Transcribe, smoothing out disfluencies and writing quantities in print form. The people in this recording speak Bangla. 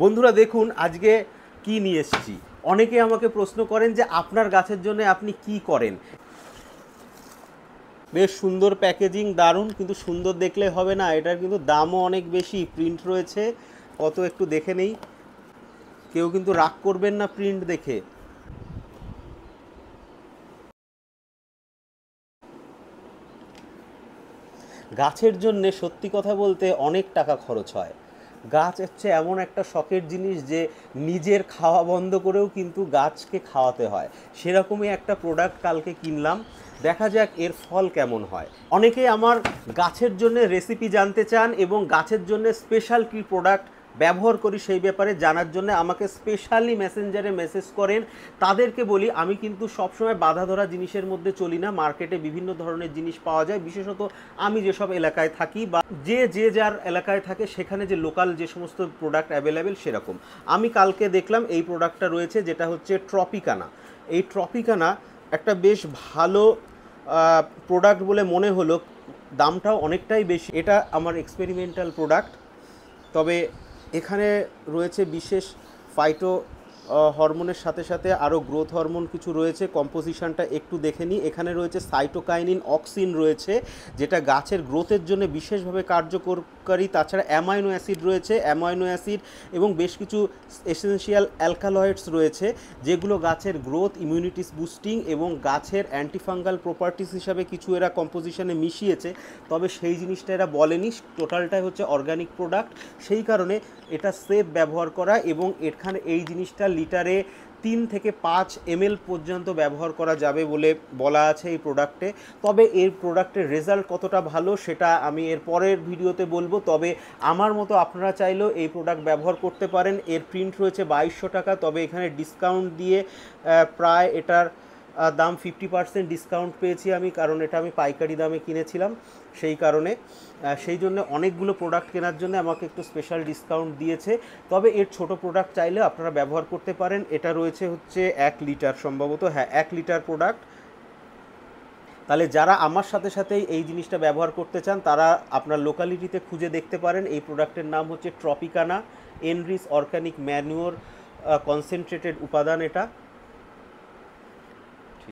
বন্ধুরা দেখুন আজকে কি নিয়ে এসেছি। অনেকে আমাকে প্রশ্ন করেন যে আপনার গাছের জন্য আপনি কি করেন। বেশ সুন্দর প্যাকেজিং, দারুণ, কিন্তু সুন্দর দেখলে হবে না, এটার কিন্তু দামও অনেক বেশি। প্রিন্ট রয়েছে কত একটু দেখে নেই, কেউ কিন্তু রাগ করবেন না প্রিন্ট দেখে। গাছের জন্যে সত্যি কথা বলতে অনেক টাকা খরচ হয়। গাছ হচ্ছে এমন একটা শখের জিনিস যে নিজের খাওয়া বন্ধ করেও কিন্তু গাছকে খাওয়াতে হয়। সেরকমই একটা প্রোডাক্ট কালকে কিনলাম, দেখা যাক এর ফল কেমন হয়। অনেকেই আমার গাছের জন্য রেসিপি জানতে চান এবং গাছের জন্য স্পেশাল কী প্রোডাক্ট ব্যবহার করি সেই ব্যাপারে জানার জন্য আমাকে স্পেশালি মেসেঞ্জারে মেসেজ করেন। তাদেরকে বলি আমি কিন্তু সবসময় বাধা ধরা জিনিসের মধ্যে চলি না। মার্কেটে বিভিন্ন ধরনের জিনিস পাওয়া যায়, বিশেষত আমি যেসব এলাকায় থাকি বা যে যার এলাকায় থাকে সেখানে যে লোকাল যে সমস্ত প্রোডাক্ট অ্যাভেলেবেল সেরকম। আমি কালকে দেখলাম এই প্রোডাক্টটা রয়েছে যেটা হচ্ছে ট্রপিকানা। এই ট্রপিকানা একটা বেশ ভালো প্রোডাক্ট বলে মনে হলো, দামটাও অনেকটাই বেশি। এটা আমার এক্সপেরিমেন্টাল প্রোডাক্ট, তবে এখানে রয়েছে বিশেষ ফাইটো হরমোনের সাথে সাথে আরও গ্রোথ হরমোন কিছু রয়েছে। কম্পোজিশনটা একটু দেখে নিই। এখানে রয়েছে সাইটোকাইনিন, অক্সিন রয়েছে যেটা গাছের গ্রোথের জন্য বিশেষভাবে কার্যকরী। তাছাড়া অ্যামাইনো অ্যাসিড রয়েছে, অ্যামাইনো অ্যাসিড এবং বেশ কিছু এসেনশিয়াল অ্যালকালয়েডস রয়েছে যেগুলো গাছের গ্রোথ, ইমিউনিটিস বুস্টিং এবং গাছের অ্যান্টিফাঙ্গাল প্রপার্টিস হিসাবে কিছু এরা কম্পোজিশনে মিশিয়েছে। তবে সেই জিনিসটা এরা বলেনি, টোটালটাই হচ্ছে অর্গানিক প্রোডাক্ট। সেই কারণে এটা সেফ ব্যবহার করা এবং এখানে এই জিনিসটা লিটারে 3 থেকে 5 ml পর্যন্ত ব্যবহার করা যাবে বলে বলা আছে এই প্রোডাক্টে। তবে এই প্রোডাক্টের রেজাল্ট কতটা ভালো সেটা আমি এর পরের ভিডিওতে বলবো। তবে আমার মতো আপনারা চাইলেও এই প্রোডাক্ট ব্যবহার করতে পারেন। এর প্রিন্ট রয়েছে 2200 টাকা, তবে এখানে ডিসকাউন্ট দিয়ে প্রায় এটার দাম 50% ডিসকাউন্ট পেয়েছি আমি, কারণ এটা আমি পাইকারি দামে কিনেছিলাম। সেই কারণে সেই জন্য অনেকগুলো প্রোডাক্ট কেনার জন্য আমাকে একটু স্পেশাল ডিসকাউন্ট দিয়েছে। তবে এর ছোট প্রোডাক্ট চাইলে আপনারা ব্যবহার করতে পারেন। এটা রয়েছে হচ্ছে 1 লিটার সম্ভবত, হ্যাঁ 1 লিটার প্রোডাক্ট। তাহলে যারা আমার সাথে সাথেই এই জিনিসটা ব্যবহার করতে চান তারা আপনার লোকালিটিতে খুঁজে দেখতে পারেন। এই প্রোডাক্টের নাম হচ্ছে ট্রপিকানা এনরিচ অর্গানিক ম্যানুওর কনসেন্ট্রেটেড উপাদান এটা।